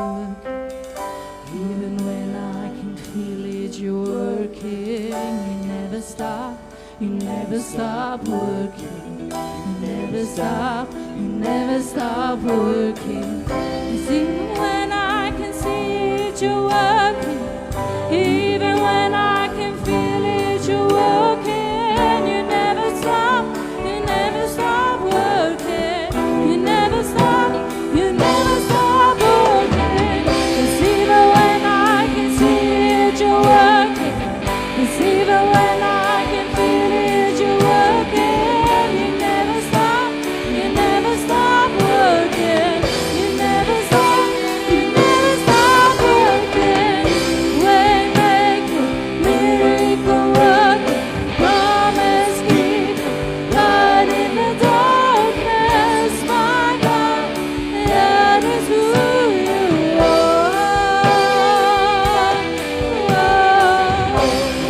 working. Even when I can feel it, you're working. You never stop working. You never stop working. 'Cause even when I can see it, you're working. Even when I can feel it, you're working. You never stop working. You never stop working. 'Cause even when I can see it, you're working. 'Cause even when I can feel it, you're working. You never stop working. You never stop working. Waymaker, miracle worker, promise keeper, light in the darkness, my God, that is who you are.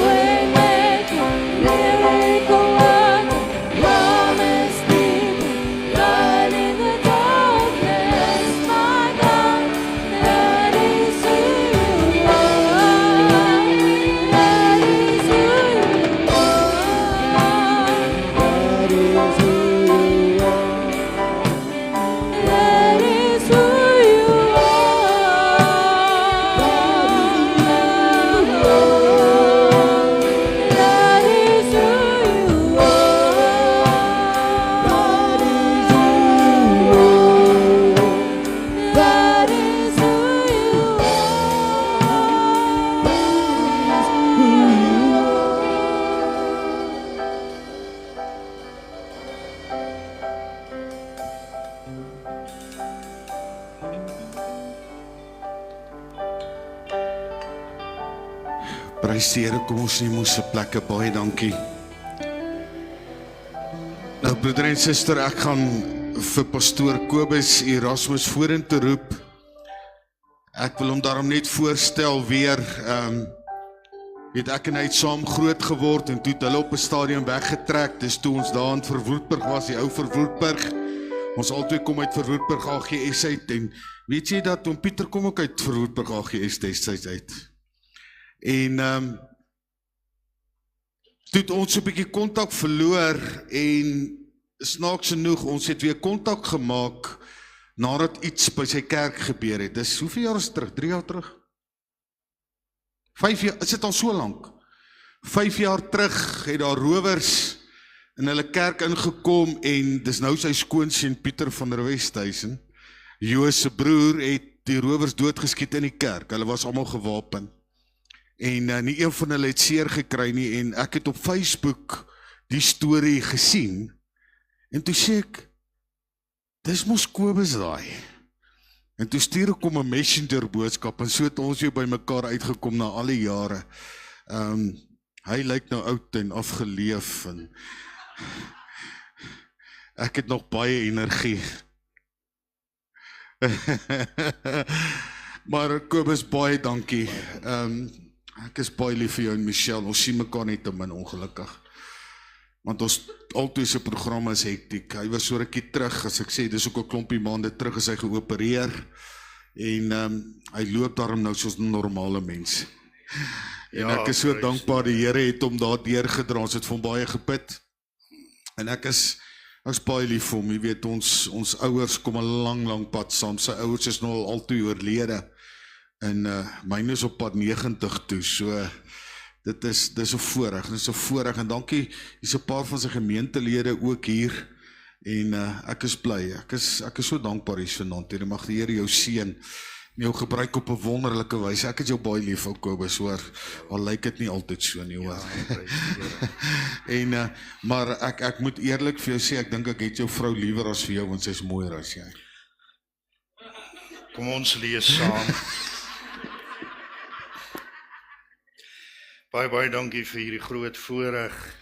Waymaker, miracle worker, promise keeper, light in the darkness, my God, that is who you are. That is who you are. That is who you Prys die Here, kom ons neem ons plekke, baie dankie. Nou broeder en suster, ek gaan vir pastoor Kobus Erasmus vorentoe roep. Ek wil hom daarom net voorstel weer, weet ek en hy het saam groot geword en toe het hulle op 'n stadium weggetrek, dis toe ons daar in Verwoerdburg was, die ou Verwoerdburg. Ons albei kom uit Verwoerdburg AGS uit en weet jy dat oom Pieter kom ook uit Verwoerdburg AGS destyds uit. En toe het ons 'n bietjie kontak verloor en snaaks genoeg, ons het weer kontak gemaak nadat iets by sy kerk gebeur het. Dis hoeveel jaar is terug? 3 jaar terug? 5 jaar, is dit al so lank? 5 jaar terug het daar rowers in hulle kerk ingekom en dis nou sy skoonseun Pieter van der Westhuizen, Joos se broer, het die rowers doodgeskiet in die kerk. Hulle was almal gewapen. En nie een van hulle het seer gekry nie en ek het op Facebook die storie gesien en toe sê ek, dis mos Kobus daai. En toe stuur ek hom 'n messenger boodskap en so het ons weer by mekaar uitgekom na al die jare. Hy lyk nou oud en afgeleef en ek het nog baie energie. Maar Kobus, baie dankie. Ek is baie lief vir jou en Michelle, ons sien mekaar net te min ongelukkig. Want ons altyd se programme is hektiek. Hy was so rukkie terug, as ek sê, dis ook 'n klompie maande terug is hy geopereer. En hy loop daarom nou soos 'n normale mens. En ek is so dankbaar, die Here het hom daar deurgedra, ons het vir hom baie gebid. En ek is baie lief vir hom, jy weet, ons ouers kom 'n lang pad saam, sy ouers is nou al toe oorlede. En myne is op pad 90 toe, so dis 'n voorreg, en dankie, hier's 'n paar van sy gemeentelede ook hier, en ek is bly, ek is so dankbaar hier vanaand, en mag die Here jou seën, en jou gebruik op 'n wonderlike wyse. Ek het jou baie lief, ou Kobus, hoor, al lyk dit nie altyd so nie, hoor. En, maar ek moet eerlik vir jou sê, ek dink ek het jou vrou liewer as vir jou, want sy is mooier as jy. Kom ons lees saam. Baie dankie vir hierdie groot voorreg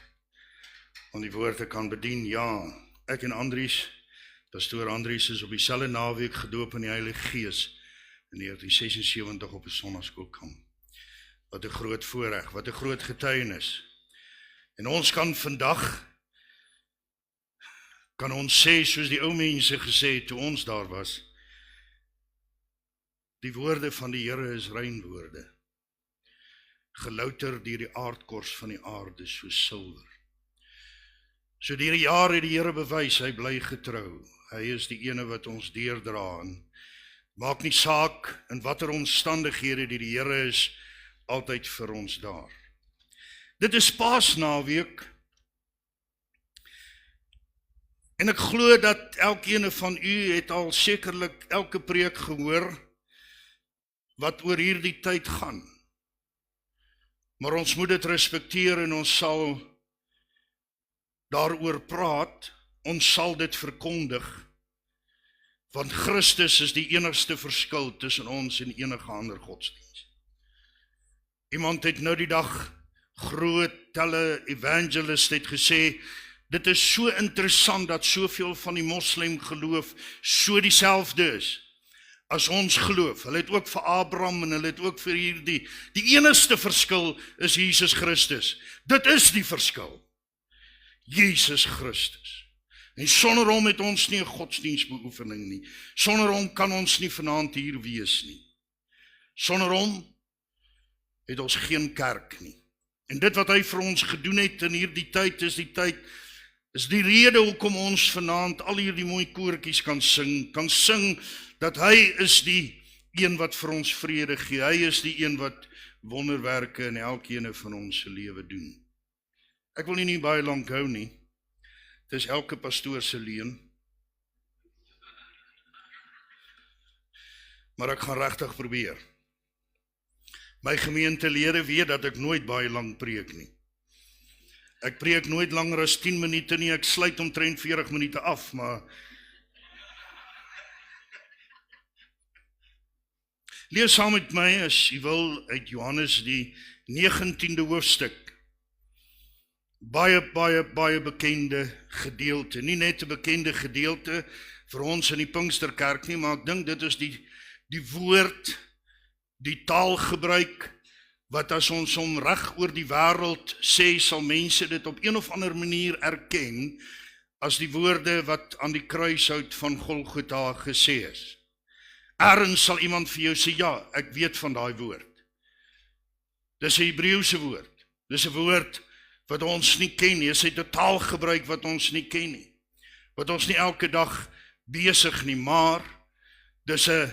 om die woord te kan bedien. Ja, ek en Andries, pastoor Andries, is op dieselfde naweek gedoop in die Heilige Gees in 1976 op 'n sonnaskoolkamp. Wat 'n groot voorreg, wat 'n groot getuienis. En ons kan vandag, kan ons sê, soos die ou mense gesê het toe ons daar was, Die woorde van die Here is rein woorde, gelouter deur die aardkors van die aarde soos silwer. So deur die jare het die Here bewys, hy bly getrou. Hy is die ene wat ons deurdra en maak nie saak in watter omstandighede die Here is altyd vir ons daar. Dit is Paasnaweek en ek glo dat elkeen van u het al sekerlik elke preek gehoor wat oor hierdie tyd gaan. Maar ons moet dit respekteer en ons sal daaroor praat, ons sal dit verkondig, want Christus is die enigste verskil tussen ons en enige ander godsdienst. Iemand het nou die dag, groot tele-evangelist het gesê, dit is so interessant dat soveel van die moslim geloof so dieselfde is as ons geloof. Hulle het ook vir Abraham en hulle het ook vir hierdie. Die enigste verskil is Jesus Christus. Dit is die verskil. Jesus Christus. En sonder hom het ons nie 'n godsdienstbeoefening nie. Sonder hom kan ons nie vanaand hier wees nie. Sonder hom het ons geen kerk nie. En dit wat hy vir ons gedoen het in hierdie tyd is die rede hoekom ons vanaand al hierdie mooi koortjies kan sing dat hy is die een wat vir ons vrede gee. Hy is die een wat wonderwerke in elkeen van ons se lewe doen. Ek wil nie baie lank hou nie. Dit is elke pastoor se leen. Maar ek gaan regtig probeer. My gemeentelede weet dat ek nooit baie lank preek nie. Ek preek nooit langer as 10 minute nie, ek sluit omtrent 40 minute af, maar lees saam met my as jy wil uit Johannes die 19de hoofstuk. Baie bekende gedeelte, nie net 'n bekende gedeelte vir ons in die Pinksterkerk nie, maar ek dink dit is die woord, die taalgebruik, wat as ons hom reg oor die wêreld sê, sal mense dit op een of ander manier erken, as die woorde wat aan die kruishout van Golgotha gesê is. Ergens sal iemand vir jou sê, ja, ek weet van daai woord. Dis 'n Hebreëse woord, dis 'n woord wat ons nie ken nie, is 'n taalgebruik wat ons nie ken nie, wat ons nie elke dag besig nie, maar dis 'n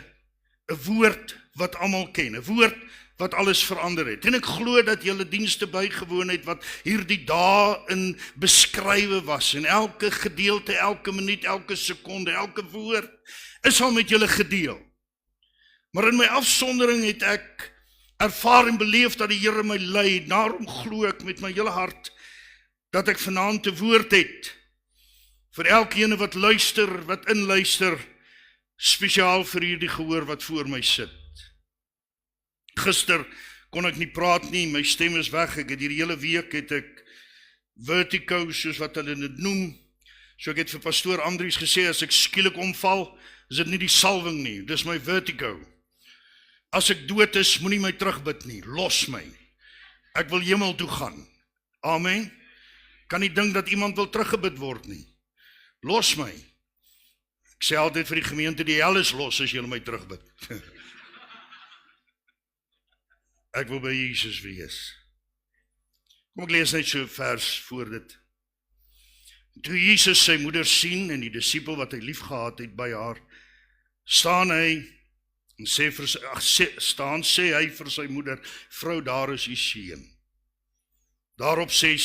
woord wat almal ken, 'n woord wat alles verander het. En ek glo dat julle dienste bygewoon het wat hierdie dae in beskrywe was, en elke gedeelte, elke minuut, elke sekonde, elke woord is al met julle gedeel. Maar in my afsondering het ek ervaar en beleef dat die Here my lei. Daarom glo ek met my hele hart dat ek vanaand 'n woord het vir elkeen wat luister, wat inluister, spesiaal vir hierdie gehoor wat voor my sit. Gister kon ek nie praat nie, my stem is weg. Ek het hierdie hele week het ek vertigo, soos wat hulle dit noem. So ek het vir pastoor Andries gesê, as ek skielik omval, is dit nie die salwing nie, dis my vertigo. As ek dood is, moenie my terugbid nie, los my. Ek wil hemel toe gaan. Amen. Kan nie dink dat iemand wil teruggebid word nie. Los my. Ek sê altyd vir die gemeente, die hel is los as julle my terugbid. Ek wil by Jesus wees. Kom ek lees net so 'n vers voor dit. Toe Jesus sy moeder sien en die disipel wat hy lief gehad het by haar, staan hy sê hy vir sy moeder, vrou, daar is u seun. Daarop sê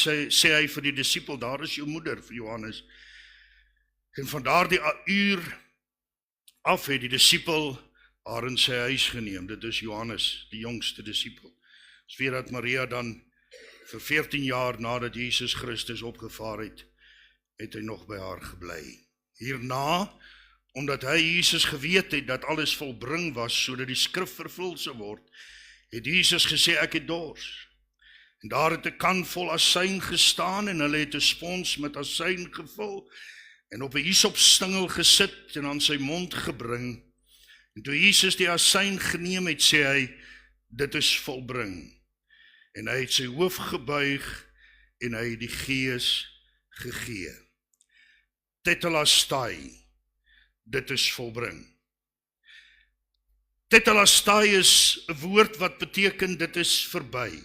hy vir die disipel, daar is jou moeder, vir Johannes. En van daardie uur af het die disipel haar in sy huis geneem. Dit is Johannes, die jongste disipel. Ons weet dat Maria dan vir 14 jaar nadat Jesus Christus opgevaar het hy nog by haar gebly. Hierna, omdat hy Jesus geweet het dat alles volbring was, sodat die skrif vervul sou word, het Jesus gesê, ek het dors. En daar het 'n kan vol asyn gestaan, en hulle het 'n spons met asyn gevul, en op 'n hisopstingel gesit, en aan sy mond gebring. En toe Jesus die asyn geneem het, sê hy, dit is volbring. En hy het sy hoof gebuig, en hy het die gees gegee. Tetelestai, dit is volbring. Tetelestai is 'n woord wat beteken dit is verby.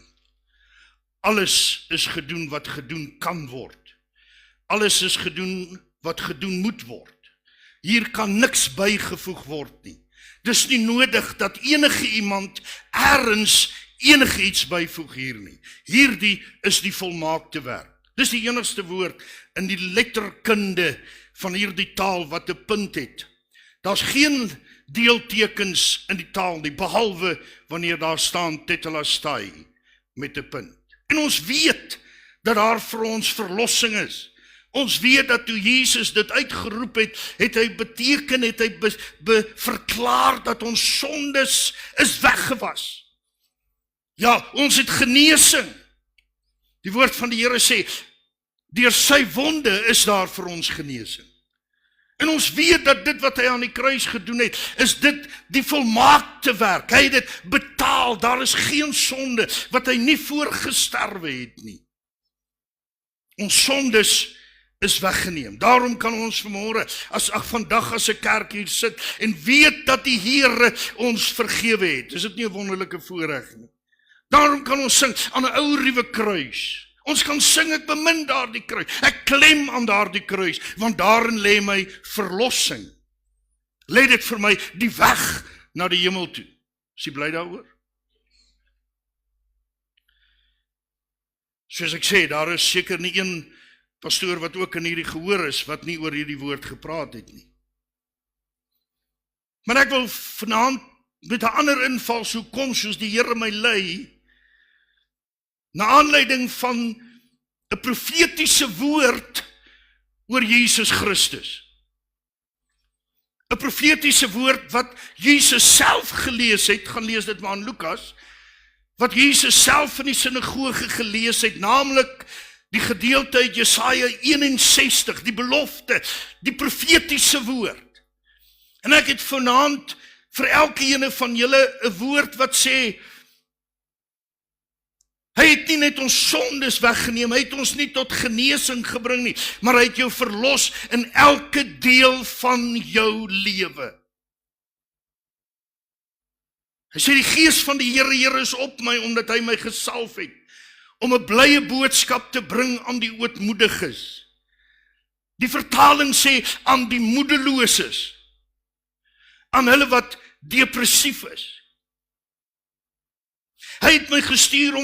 Alles is gedoen wat gedoen kan word. Alles is gedoen wat gedoen moet word. Hier kan niks bygevoeg word nie. Dis nie nodig dat enige iemand ergens enige iets byvoeg hier nie. Hierdie is die volmaakte werk. Dis die enigste woord in die letterkunde van hierdie taal wat 'n punt het. Daar's geen deeltekens in die taal nie, behalwe wanneer daar staan tetelestai met 'n punt. En ons weet dat daar vir ons verlossing is. Ons weet dat toe Jesus dit uitgeroep het, het hy beteken, het hy verklaar dat ons sondes is weggewas. Ja, ons het genesing. Die woord van die Here sê, deur sy wonde is daar vir ons genesing. En ons weet dat dit wat hy aan die kruis gedoen het, is dit die volmaakte werk. Hy het dit betaal, daar is geen sonde wat hy nie voorgesterwe het nie. Ons sondes is weggeneem. Daarom kan ons vandag as 'n kerk hier sit en weet dat die Here ons vergewe het. Is dit nie 'n wonderlike voorreg nie? Daarom kan ons sing aan 'n ou ruwe kruis. Ons kan sing, ek bemin daardie kruis. Ek klem aan daardie kruis, want daarin lê my verlossing. Lê dit vir my die weg na die hemel toe. Is jy bly daaroor? Soos ek sê, daar is seker nie een pastoor wat ook in hierdie gehoor is, wat nie oor hierdie woord gepraat het nie. Maar ek wil vanaand met 'n ander invalshoek kom, soos die Here my lei, na aanleiding van 'n profetiese woord oor Jesus Christus. 'n Profetiese woord wat Jesus self gelees het, gaan lees dit maar in Lukas, wat Jesus self in die sinagoge gelees het, naamlik die gedeelte uit Jesaja 61, die belofte, die profetiese woord. En ek het vanaand vir elke ene van julle 'n woord wat sê, hy het nie net ons sondes weggeneem, hy het ons nie tot genesing gebring nie, maar hy het jou verlos in elke deel van jou lewe. Hy sê die Gees van die Here is op my, omdat hy my gesalf het, om 'n blye boodskap te bring aan die ootmoediges. Die vertaling sê aan die moedeloses, aan hulle wat depressief is. Hy het my gestuur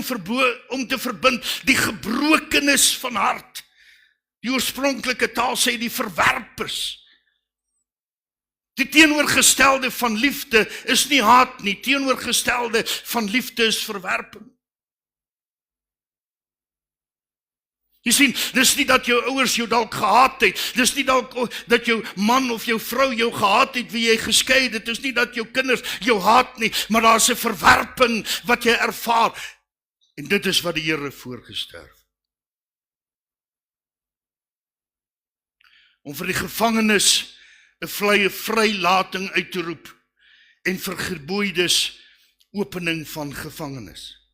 om te verbind die gebrokenis van hart. Die oorspronklike taal sê die verwerpers. Die teenoorgestelde van liefde is nie haat nie, teenoorgestelde van liefde is verwerping. Jy sien, dis nie dat jou ouers jou dalk gehaat het, dis nie dalk dat jou man of jou vrou jou gehaat het wie jy geskei het, dit is nie dat jou kinders jou haat nie, maar daar is 'n verwerping wat jy ervaar, en dit is wat die Here voorgesterf. Om vir die gevangenes 'n vrylating uit te roep, en vir geboeides opening van gevangenes.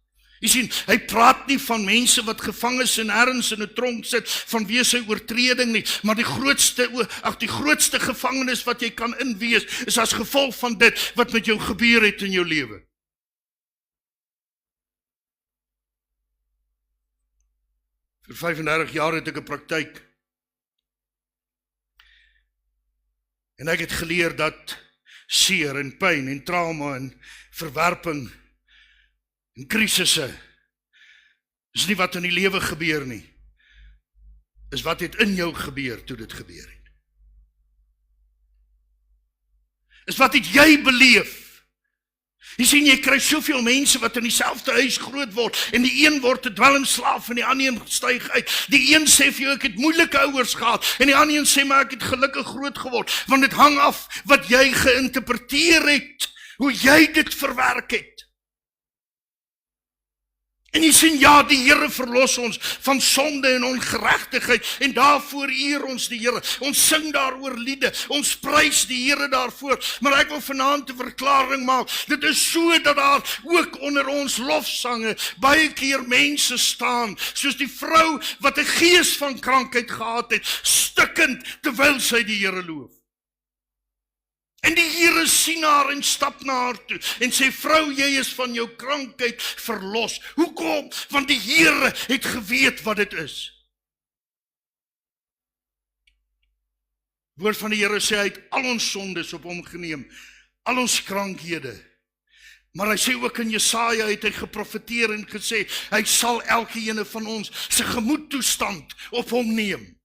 Jy sien, hy praat nie van mense wat gevangenes en ergens in 'n tronk sit vanweë sy oortreding nie, maar die grootste gevangenis wat jy kan inwees is as gevolg van dit wat met jou gebeur het in jou lewe. Vir 35 jaar het ek 'n praktyk. En ek het geleer dat seer en pyn en trauma en verwerping en krisisse is nie wat in die lewe gebeur nie, is wat het in jou gebeur toe dit gebeur het. Is wat het jy beleef? Jy sien, jy kry soveel mense wat in dieselfde huis groot word, en die een word 'n dwelmslaaf en die ander een styg uit. Die een sê vir jou, ek het moeilike ouers gehad, en die ander een sê, maar ek het gelukkig groot geword, want dit hang af wat jy geïnterpreteer het, hoe jy dit verwerk het. En jy sien, ja, die Here verlos ons van sonde en ongeregtigheid, en daarvoor eer ons die Here. Ons sing daaroor liede, ons prys die Here daarvoor, maar ek wil vanaand 'n verklaring maak. Dit is so dat daar ook onder ons lofsange baie keer mense staan, soos die vrou wat 'n gees van krankheid gehad het, stikkend terwyl sy die Here loof. En die Here sien haar en stap na haar toe en sê, vrou, jy is van jou krankheid verlos. Hoekom? Want die Here het geweet wat dit is. Woord van die Here sê, hy het al ons sondes op hom geneem, al ons krankhede. Maar hy sê ook in Jesaja het hy geprofeteer en gesê, hy sal elke ene van ons sy gemoedtoestand op hom neem.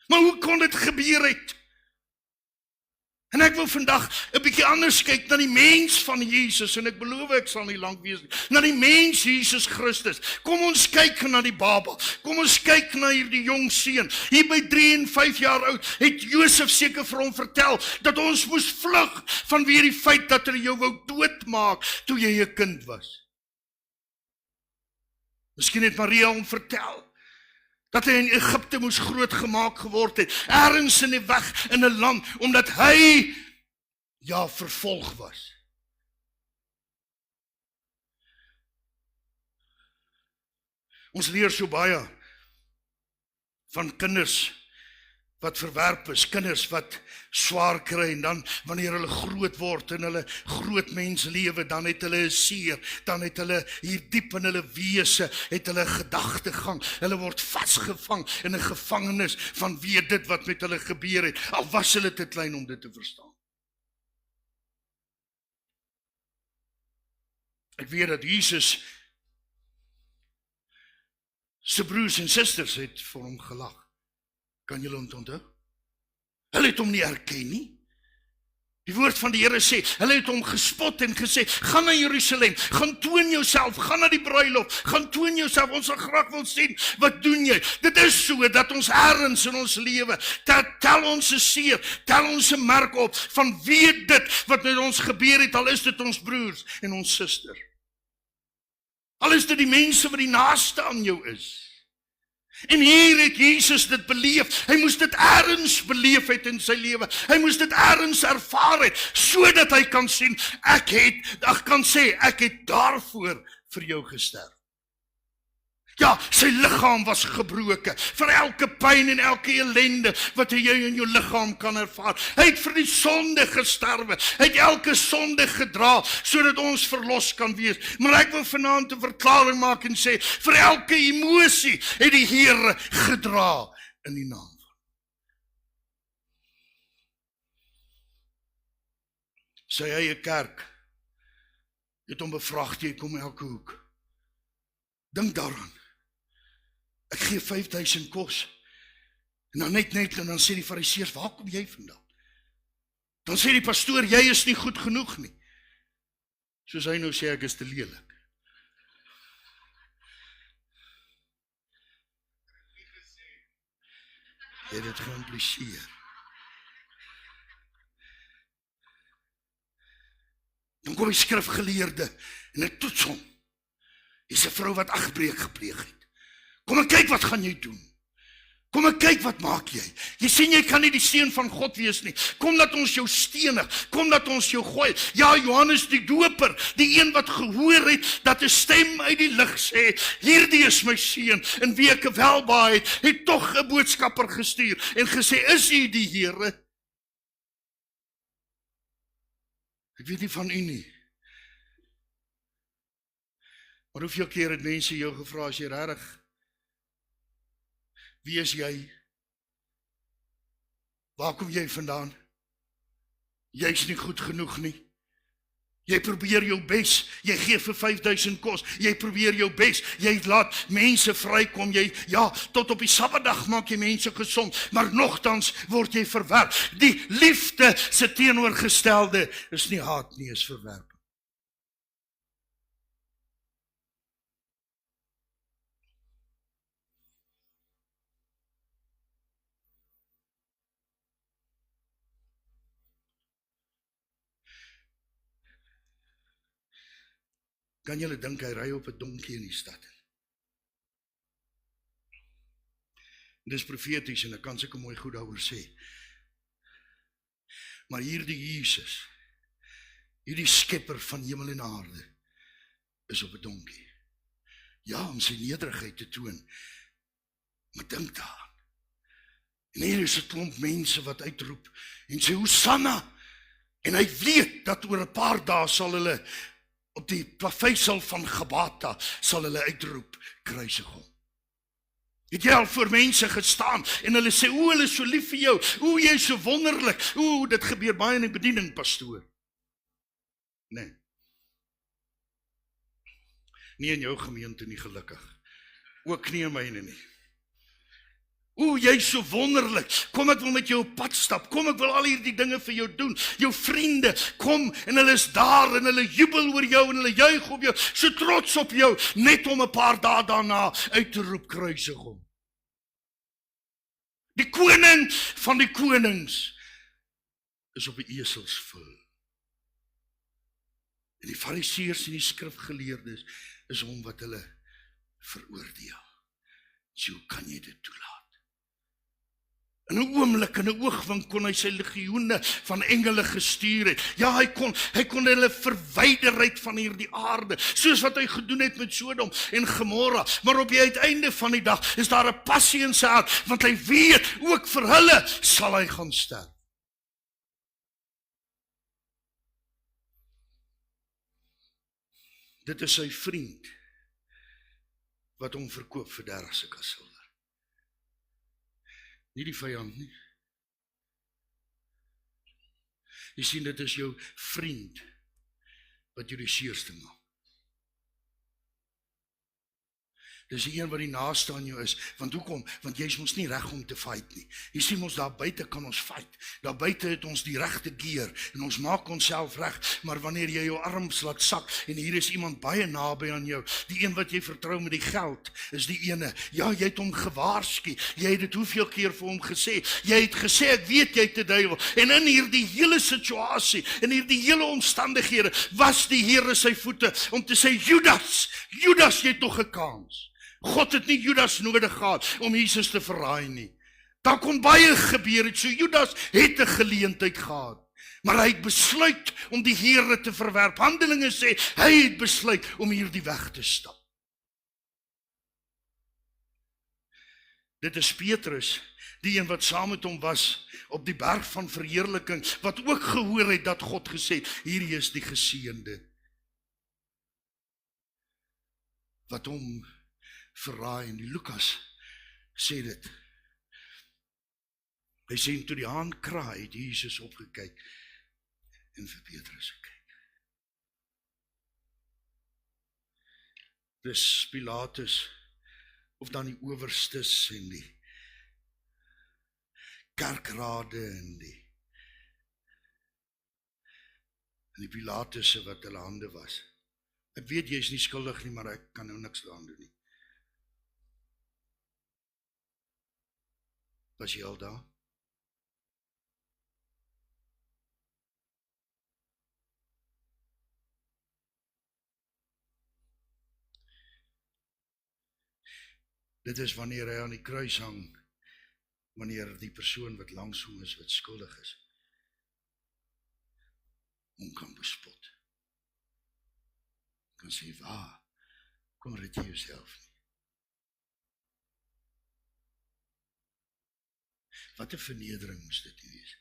Maar hoe kon dit gebeur het? En ek wil vandag 'n bietjie anders kyk na die mens van Jesus, en ek beloof ek sal nie lank wees nie, na die mens Jesus Christus. Kom ons kyk na die baba, kom ons kyk na hierdie jong seun. Hier by 3 en 5 jaar oud, het Josef seker vir hom vertel, dat ons moes vlug vanweer die feit dat hulle jou wou doodmaak, toe jy 'n kind was. Miskien het Maria hom vertel, dat hy in Egipte moes groot gemaak geword het, ergens in die weg in 'n land, omdat hy, vervolg was. Ons leer so baie van kinders wat verwerp is, kinders wat swaar kry, en dan wanneer hulle groot word en hulle groot mens lewe, dan het hulle 'n seer, dan het hulle hier diep in hulle wese, het hulle gedagtegang, hulle word vasgevang in 'n gevangenis van weet dit wat met hulle gebeur het, al was hulle te klein om dit te verstaan. Ek weet dat Jesus sy broers en susters het vir hom gelag. Kan julle onthou? Hulle het hom nie erken nie. Die woord van die Here sê, hulle het hom gespot en gesê, gaan na Jerusalem, gaan toon jouself, gaan na die bruilof, gaan toon jouself, ons sal graag wil sien, wat doen jy? Dit is so, dat ons ergens in ons lewe, tel ons 'n seer, tel ons 'n merk op, van weet dit wat met ons gebeur het, al is dit ons broers en ons suster. Al is dit die mense wat die naaste aan jou is. En hier het Jesus dit beleef, hy moes dit ergens beleef het in sy lewe, hy moes dit ergens ervaar het, sodat hy kan sien, ek het daarvoor vir jou gesterf. Ja, sy liggaam was gebroken, vir elke pyn en elke ellende, wat jy in jou liggaam kan ervaar. Hy het vir die sonde gesterwe, hy het elke sonde gedra, sodat ons verlos kan wees. Maar ek wil vanaand 'n verklaring maak en sê, vir elke emosie het die Here gedra, in die naam van. Sy eie kerk, het hom bevraag, jy kom elke hoek. Dink daaraan. Ek gee 5000 kos. En dan net, en dan sê die fariseërs, waar kom jy vandaan? Dan sê die pastoor, jy is nie goed genoeg nie. Soos hy nou sê, ek is te lelik. Jy het dit geïmpliseer. Dan kom die skrifgeleerde, en ek toets hom. Hy is 'n vrou wat agbreek gepleeg het. Kom en kyk wat gaan jy doen. Kom en kyk wat maak jy. Jy sien jy kan nie die seun van God wees nie. Kom dat ons jou stenig, kom dat ons jou gooi. Ja, Johannes die doper, die een wat gehoor het, dat 'n stem uit die lug sê, hierdie is my seun, in wie ek welbehae het, het tog 'n boodskapper gestuur, en gesê, is u die Here? Ek weet nie van u nie. Maar hoeveel keer het mense jou gevra, as jy regtig, wie is jy? Waar kom jy vandaan? Jy is nie goed genoeg nie. Jy probeer jou bes, jy gee vir 5000 kos, jy probeer jou bes, jy laat mense vrykom, tot op die Sabbatdag maak jy mense gesond, maar nogtans word jy verwerp. Die liefde se teenoorgestelde is nie haat nie, is verwerp. Kan julle dink, hy ry op 'n donkie in die stad. Dis profeties, en ek kan seker mooi goed daaroor sê. Maar hierdie Jesus, hierdie skepper van hemel en aarde, is op 'n donkie. Ja, om sy nederigheid te toon. Maar dink daaraan. En hier is 'n klomp mense wat uitroep, en sê, Hosanna, En hy weet dat oor 'n paar dae sal hulle op die plaveisel van Gabata sal hulle uitroep, kruisig hom. Het jy al voor mense gestaan en hulle sê, o, hulle is so lief vir jou, o, jy is so wonderlik, o, dit gebeur baie in die bediening, pastoor. Nee. Nie in jou gemeente nie, gelukkig. Ook nie in myne nie. O, jy is so wonderlik, kom ek wil met jou op pad stap, kom ek wil al hierdie dinge vir jou doen, jou vriende, kom, en hulle is daar, en hulle jubel oor jou, en hulle juig op jou, so trots op jou, net om 'n paar dae daarna uit te roep, kruisig hom. Die koning van die konings is op die eselsvul. En die fariseërs en die skrifgeleerdes is hom wat hulle veroordeel. So hoe kan jy dit toelaat? In 'n oomblik, in 'n oogwink kon hy sy legioene van engele gestuur het. Ja, hy kon hulle verwyder uit van hierdie aarde, soos wat hy gedoen het met Sodom en Gomorra. Maar op die uiteinde van die dag is daar 'n passie in sy hart, want hy weet, ook vir hulle sal hy gaan sterf. Dit is sy vriend, wat hom verkoop vir 30 stukke silwer. Nie die vyand nie. Jy sien, dit is jou vriend wat jou die seerste maak. Dis die een wat die naaste aan jou is, want hoekom? Want jy is ons nie reg om te fight nie. Jy sien ons daar buite kan ons fight. Daar buite het ons die regte gear en ons maak onsself reg, maar wanneer jy jou arms laat sak en hier is iemand baie naby aan jou, die een wat jy vertrou met die geld, is die ene. Ja, jy het hom gewaarsku. Jy het dit hoeveel keer vir hom gesê. Jy het gesê, ek weet jy het 'n duiwel. En in hierdie hele situasie, in hierdie hele omstandighede, was die Here sy voete om te sê, Judas, jy het nog 'n kans. God het nie Judas nodig gehad om Jesus te verraai nie. Daar kon baie gebeur het, so Judas het 'n geleentheid gehad. Maar hy het besluit om die Here te verwerp. Handelinge sê, hy het besluit om hierdie weg te stap. Dit is Petrus, die een wat saam met hom was op die berg van verheerliking, wat ook gehoor het dat God gesê het, hierdie is die geseënde, wat hom verraai. En die Lukas sê dit. Hy sê, toe die haan kraai, het Jesus opgekyk en vir Petrus gekyk. Dis Pilatus, of dan die owerstes en die kerkrade en die Pilatusse wat hulle hande was. Ek weet jy is nie skuldig nie, maar ek kan nou niks daaraan doen nie. Was jy al daar? Dit is wanneer hy aan die kruis hang, wanneer die persoon wat langs hom is, wat skuldig is, hom kan bespot. Kan sê, kom red jy jouself nie. Wat 'n vernedering moes dit nie wees.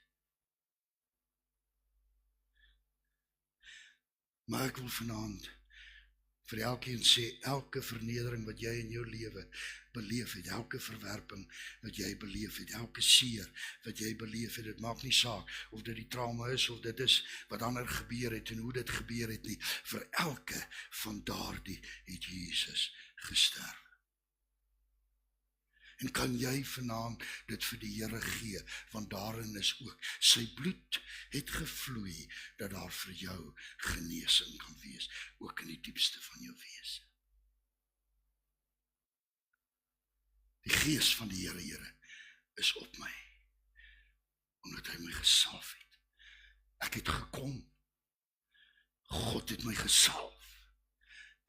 Maar ek wil vanaand vir elkeen sê, elke vernedering wat jy in jou lewe beleef het, elke verwerping wat jy beleef het, elke seer wat jy beleef het, dit maak nie saak of dit die trauma is, of dit is wat ander gebeur het en hoe dit gebeur het nie, vir elke van daardie het Jesus gesterf. En kan jy vanaand dit vir die Here gee, want daarin is ook, sy bloed het gevloei, dat daar vir jou genesing kan wees, ook in die diepste van jou wese. Die gees van die Here is op my, omdat hy my gesalf het. Ek het gekom, God het my gesalf,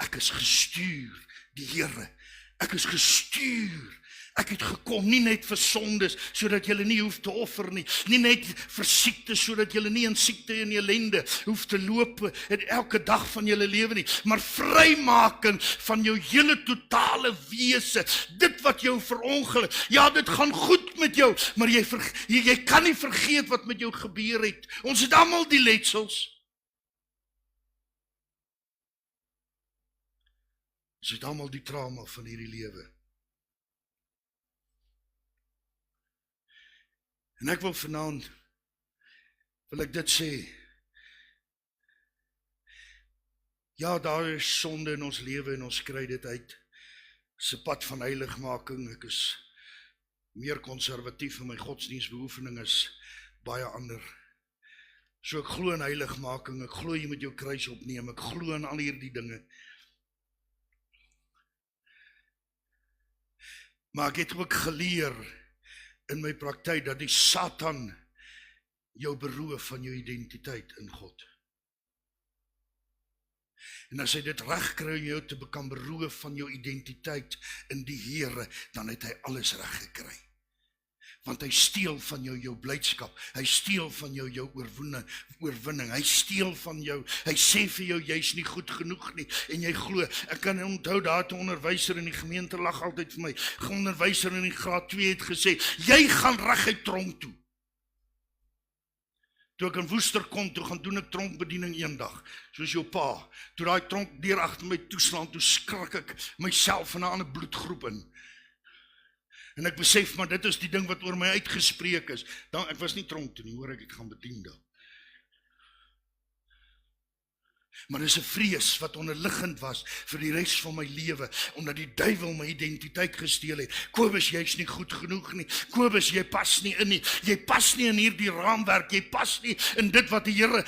ek is gestuur, die Here, ek is gestuur, Ek het gekom nie net vir sondes sodat julle nie hoef te offer nie net vir siekte sodat julle nie in siekte en ellende hoef te loop in elke dag van julle lewe nie, maar vrymaking van jou hele totale wese, dit wat jou verongeluk. Ja, dit gaan goed met jou, maar jy kan nie vergeet wat met jou gebeur het. Ons het almal die letsels. Ons het almal die trauma van hierdie lewe. En ek wil vanaand, wil ek dit sê, ja, daar is sonde in ons lewe en ons kry dit uit. Dis 'n pad van heiligmaking. Ek is meer konservatief in my godsdienstbeoefening as baie ander. So ek glo in heiligmaking, ek glo jy moet jou kruis opneem, ek glo in al hierdie dinge. Maar ek het ook geleer in my praktyk dat die Satan jou beroof van jou identiteit in God. En as hy dit reg kry om jou te kan beroof van jou identiteit in die Here, dan het hy alles reg gekry. Want hy steel van jou blydskap, hy steel van jou oorwinning, hy steel van jou, hy sê vir jou, jy's nie goed genoeg nie, en jy glo. Ek kan onthou, daar 'n onderwyser in die gemeente lag altyd vir my, 'n onderwyser in die graad 2 het gesê, jy gaan reguit tronk toe. Toe ek in Woester kom, toe gaan doen ek tronkbediening eendag, soos jou pa. Toe daai tronk deur agter my toeslaan, toe skrik ek myself in 'n ander bloedgroep in. En ek besef, maar dit is die ding wat oor my uitgespreek is. Dan, ek was nie tronk toe nie, hoor ek gaan bedien daar. Maar dis 'n vrees wat onderliggend was vir die res van my lewe, omdat die duiwel my identiteit gesteel het. Kobus, jy's nie goed genoeg nie. Kobus, jy pas nie in nie. Jy pas nie in hierdie raamwerk. Jy pas nie in dit wat die Here,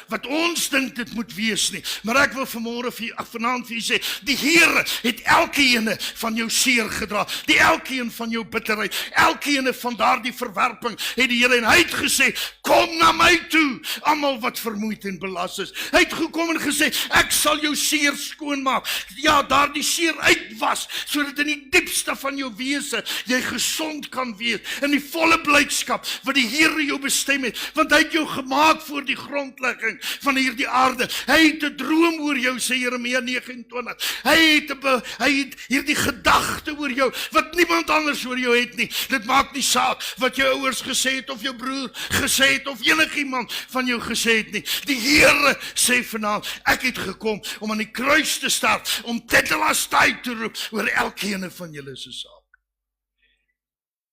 wat ons dink dit moet wees nie. Maar ek wil vanaand vir julle sê, die Here het elkeen van jou seer gedra. Die elkeen van jou bitterheid, elkeen van daardie verwerping het die Here, en hy het gesê, kom na my toe, almal wat vermoeid en belas is. Hy het gekom en gesê, ek sal jou seer skoonmaak. Ja, daardie seer uitwas, sodat in die diepste van jou wese, jy gesond kan wees, in die volle blydskap, wat die Here jou bestem het, want hy het jou gemaak voor die grondlegging van hierdie aarde. Hy het 'n droom oor jou, sê Jeremia 29. Hy het hierdie gedagte oor jou, wat niemand anders oor jou het nie. Dit maak nie saak, wat jou ouers gesê het, of jou broer gesê het, of enigiemand van jou gesê het nie. Die Here sê vanaand, ek het gekom om aan die kruis te sterf, om tetelestai te roep oor elkeen van julle se saak.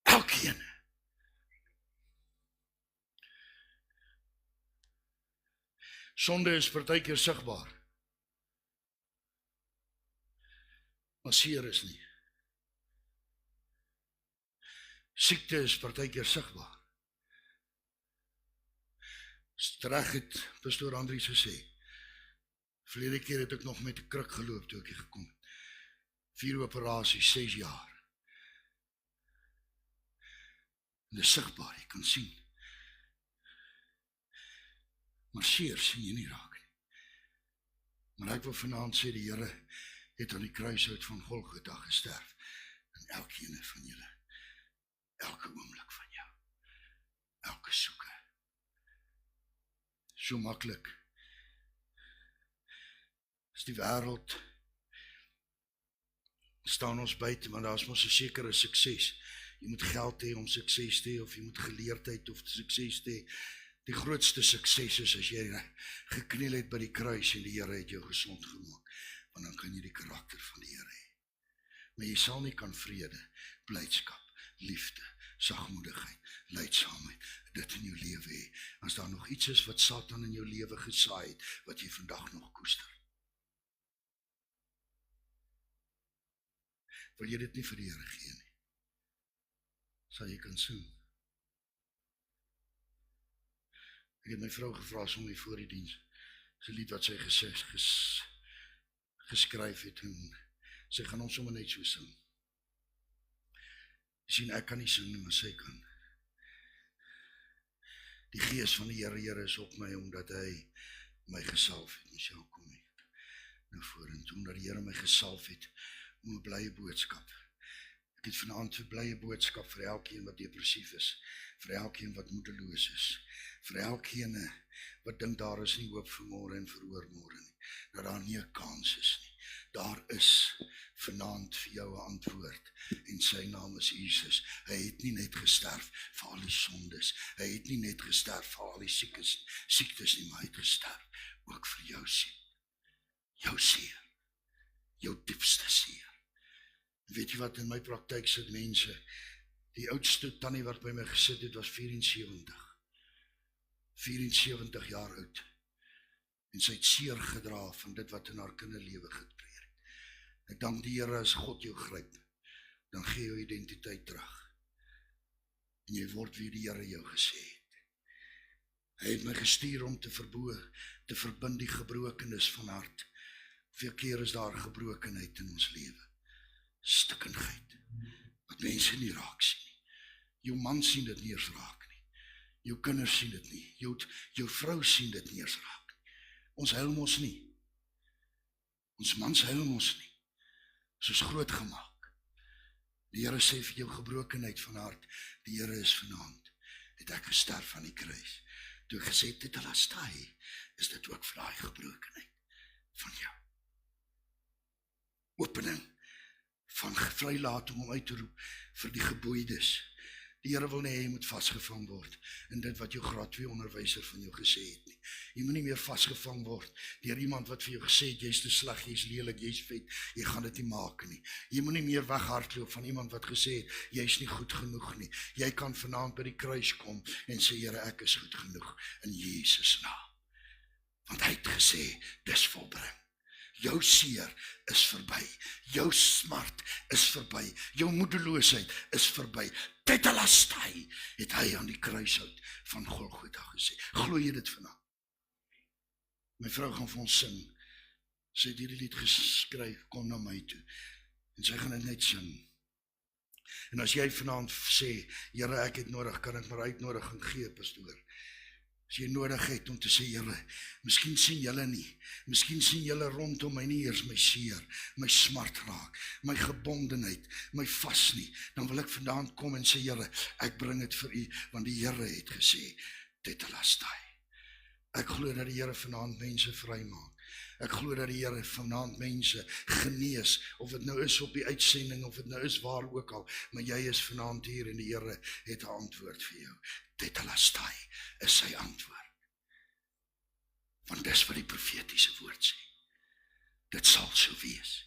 Elkeen. Sonde is partykeer sigbaar, maar seer is nie. Siekte is partykeer sigbaar. Reg het pastoor Andries gesê, verlede keer het ek nog met 'n kruk geloop toe ek hier gekom het. 4 operasies, 6 jaar. En dit is sigbaar, jy kan sien. Maar seer sien jy nie raak nie. Maar ek wil vanaand sê, die Here het aan die kruishout van Golgotha gesterf. En elkeen van julle, elke oomblik van jou, elke soeke. So maklik is die wêreld, staan ons buite, want daar is mos 'n sekere sukses. Jy moet geld hê om sukses te hê, of jy moet geleerdheid of sukses te hê. Die grootste sukses is as jy gekniel het by die kruis en die Here het jou gesond gemaak, want dan kan jy die karakter van die Here hê. Maar jy sal nie kan vrede, blydskap, liefde, sagmoedigheid, lydsaamheid, dit in jou lewe hê, as daar nog iets is wat Satan in jou lewe gesaai het, wat jy vandag nog koester. Wil jy dit nie vir die Here gee nie? Sal jy kan sing? Ek het my vrou gevra om my voor die diens, dis 'n lied wat sy geskryf het, en sy gaan ons sommer net so sing. Jy sien, ek kan nie sing nie, maar sy kan. Die gees van die Here is op my, omdat hy my gesalf het. Michelle, kom hier nou vorentoe, omdat die Here my gesalf het om 'n blye boodskap Ek het vanaand 'n blye boodskap vir elkeen wat depressief is, vir elkeen wat moedeloos is, vir elkeen wat dink daar is nie hoop vir môre en vir oormôre nie, dat daar nie 'n kans is nie. Daar is vanaand vir jou 'n antwoord en sy naam is Jesus. Hy het nie net gesterf vir al die sondes, hy het nie net gesterf vir al die siektes nie, maar hy het gesterf ook vir jou seer, jou diepste seer. Weet jy wat, in my praktyk sit mense, die oudste tannie wat by my gesit het was 74 jaar oud, en sy het seer gedra van dit wat in haar kinderlewe getree het. Ek dank die Here, as God jou gryp, dan gee jou identiteit terug, en jy word wie die Here jou gesê het. Hy het my gestuur om te verbind die gebrokenis van hart. Hoeveel keer is daar gebrokenheid in ons lewe? Stikkindheid, wat mense nie raak sien nie. Jou man sien dit nie eens raak nie. Jou kinders sien dit nie. Jou vrou sien dit nie eens raak nie. Ons huil mos nie. Ons mans huil mos nie. Soos groot gemaak. Die Here sê vir jou gebrokenheid van hart, die Here is vanaand, het ek gesterf aan die kruis. Toe ek gesê, tetelestai, is dit ook vir daai gebrokenheid van jou. Opening van vrylating om uit te roep vir die geboeides. Die Here wil nie hê jy moet vasgevang word in dit wat jou graad 2 onderwyser van jou gesê het nie. Jy moet nie meer vasgevang word deur iemand wat vir jou gesê het, jy's te sleg, jy's lelik, jy's vet, jy gaan dit nie maak nie. Jy moet nie meer weghardloop van iemand wat gesê het, jy's nie goed genoeg nie. Jy kan vanaand by die kruis kom en sê, Here, ek is goed genoeg in Jesus naam. Want hy het gesê, dis volbring. Jou seer is verby, jou smart is verby, jou moedeloosheid is verby. Tetelestai, het hy aan die kruishout van Golgotha gesê. Glo jy dit vandag? My vrou gaan vir ons sing. Sy het hierdie lied geskryf, kom na my toe. En sy gaan dit net sing. En as jy vanaand sê, Here, ek het nodig, kan ek maar uitnodiging gee, pastoor. As jy nodig het om te sê, Here, miskien sien julle nie, miskien sien julle rondom my nie eers my seer, my smart raak, my gebondenheid, my vas nie, dan wil ek vandaan kom en sê, Here, ek bring dit vir u, want die Here het gesê, tetelestai. Ek glo dat die Here vanaand mense vrymaak. Ek glo dat die Here vanaand mense genees, of dit nou is op die uitsending, of dit nou is waar ook al, maar jy is vanaand hier en die Here het 'n antwoord vir jou. Tetelestai is sy antwoord. Want dis wat die profetiese woord sê. Dit sal so wees.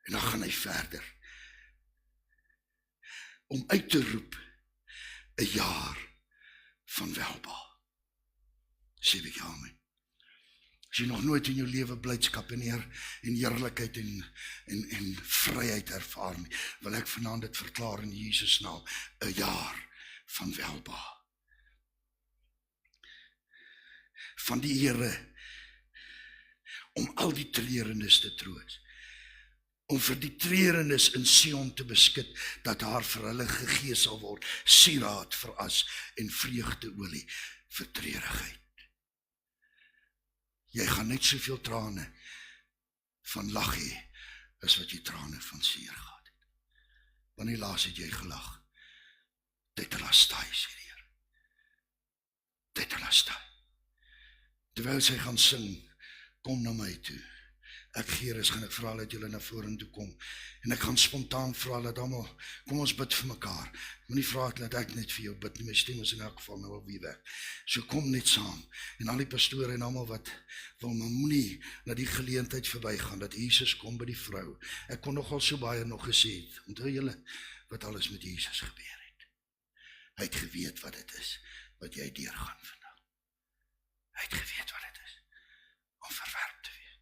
En dan gaan hy verder. Om uit te roep 'n jaar van welbehaag. Sê ek amen. As jy nog nooit in jou lewe blydskap en heerlikheid en vryheid ervaar nie, wil ek vanaand dit verklaar in Jesus naam, 'n jaar van welbehaag. Van die Here, om al die treurenis te troos, om vir die treurenis in Sion te beskik, dat haar vir hulle gegee sal word, sieraad vir as en vreugdeolie vir treurigheid. Jy gaan net soveel trane van lag hê, as wat jy trane van seer gehad het. Wanneer laas het jy gelag? Tetelestai, sê die Here. Tetelestai. Terwyl sy gaan sing, kom na my toe. Ek gee rus, gaan ek vra dat julle na vorentoe kom. En ek gaan spontaan vra dat almal, kom ons bid vir mekaar. Moenie vra dat ek net vir jou bid nie, my stem is in elk geval nou al weer weg. So kom net saam. En al die pastore en almal wat wil, maar moenie na die geleentheid verbygaan, dat Jesus kom by die vrou. Ek kon nogal so baie nog gesê het. Onthou julle wat alles met Jesus gebeur het. Hy het geweet wat dit is, wat jy deurgaan vandag. Hy het geweet wat dit is, om verwerp te wees.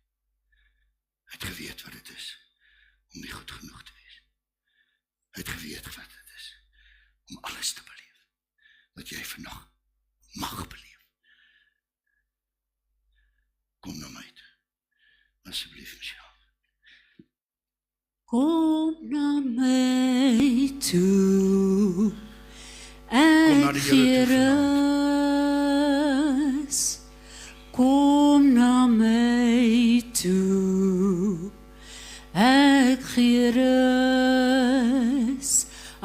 Hy het geweet wat dit is, om nie goed genoeg te wees. Hy het geweet wat dit is, om alles te beleef, wat jy vandag mag beleef. Kom na my toe, asseblief Michelle. Kom na my toe, na ek die Here gee toe rus. Kom na my toe, ek gee rus.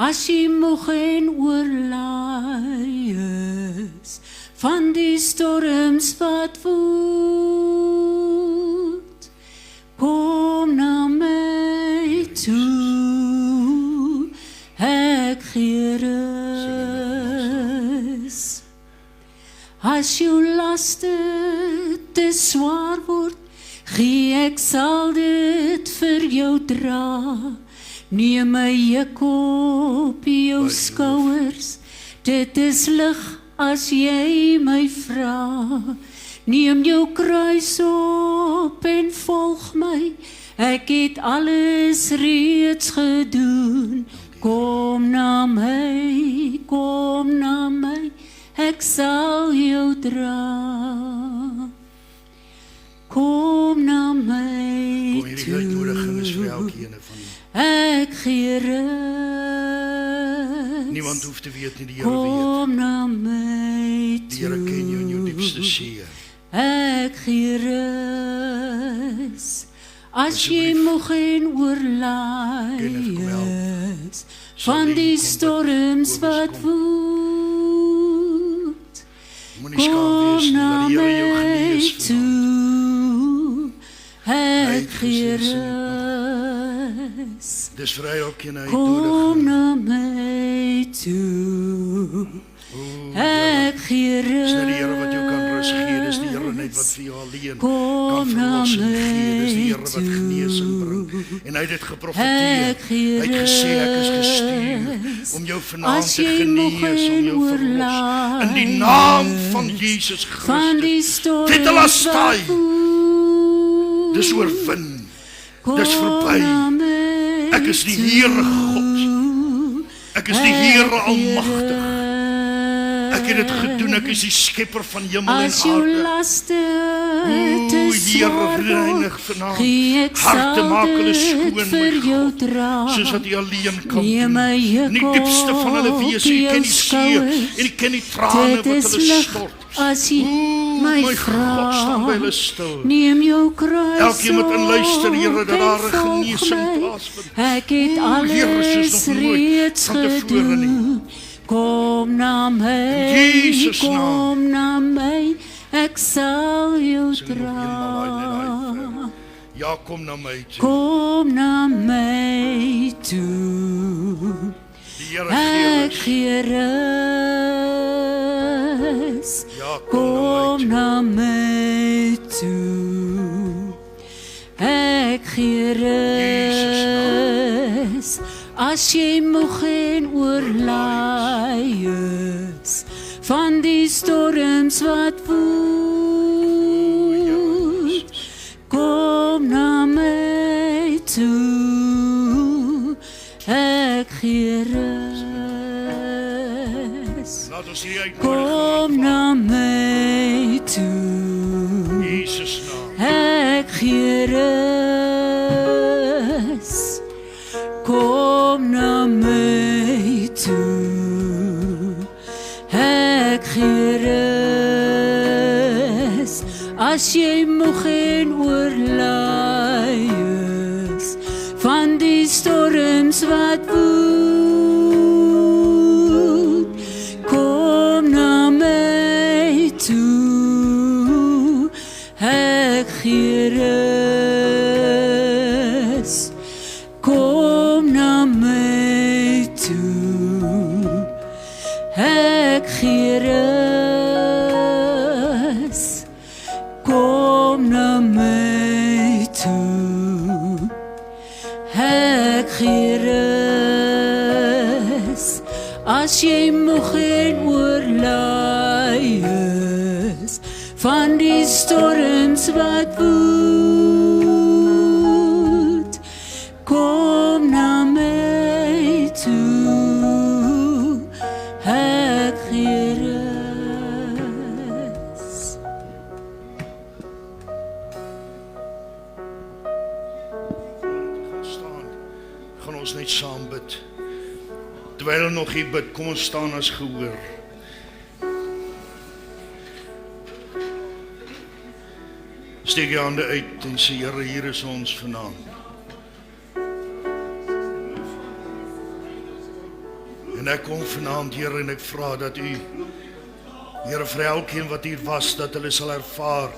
As jy moeg en oorlaai is van die storms wat woed, kom na my toe, ek gee rus. As jou laste te swaar word, gee ek sal dit vir jou dra. Neem my juk op jou skouers, dit is lig as jy my vra. Neem jou kruis op en volg my, ek het alles reeds gedoen. Kom na my, ek sal jou dra. Kom na my Kom hierdie uitnodiging is vir elkeen van u. ek gee rus. Niemand hoef te weet nie, die Here weet. Kom na my Die Here ken jou in jou diepste seer. ek gee rus. As jy moeg en oorlaai is van die storms wat woed, Moenie skaam wees kom nie, na dat die Here jou my genees vanaand. toe, ek gee gesê, rus. Dis vir elkeen 'n Kom uitnodiging. na my toe, ek gee rus. Dis net die Here wat jou kan rus gee, dis die Here net wat vir jou alleen kan Kom na verlossing gee, dis die Here my wat genesing bring. En hy het dit geprofeteer, ek gee hy het gesê ek is gestuur rus. om jou vanaand As te jy moeg genees, om en jou verlos. oorlaai In die naam van Jesus van die Christus. storms Tetelestai. wat woed, Dis oorwin, kom dis verby. na my Ek is die Here God, toe, ek is die Here ek gee Almagtig. Ek het dit gedoen, ek is die skepper van hemel en As jou aarde. laste te Here, swaar reinig word, vanaand. gee ek Harte sal maak hulle dit skoon, my vir jou God, dra. soos wat U alleen kan Neem doen. my juk In die diepste van hulle op wese, U jou ken die seer, skouers. en U ken die trane Dit wat is hulle lig stort. as jy My my God, staan by vra. hulle stil. Neem jou kruis Elkeen moet inluister, Here, dat daar 'n op en volg genesing my. plaasvind. Ek het Here, alles soos nog nooit reeds van tevore nie. gedoen. Kom na my, In Jesus' naam. kom na my, ek sal jou Sing nog eenmaal daai net daai dra. vers. Ja, kom na my toe. Kom na my toe, Die Here ek gee rus. gee rus. Ja, Kom na my toe, ek gee rus. As jy moeg en oorlaai is van die storms wat woed, kom na my toe, ek gee rus. Laat ons hierdie uitnodiging Kom na my toe, in Jesus naam. ek gee rus. Kom na my toe, ek gee rus. As jy moeg en oorlaai is van die storms wat woed, kom na my toe, ek gee rus. Kom na my toe, ek gee rus. Kom na my toe, ek gee rus. As jy moeg en oorlaai is van die storms wat woed, kom na my toe, ek gee rus. Gaan staan. Gaan ons net saam bid. Terwyl ons nog hier bid, kom ons staan as gehoor. Steek jou hande uit en sê Here, hier is ons vanaand. En ek kom vanaand, Here, en ek vra dat U, Here, vir elkeen wat hier was, dat hulle sal ervaar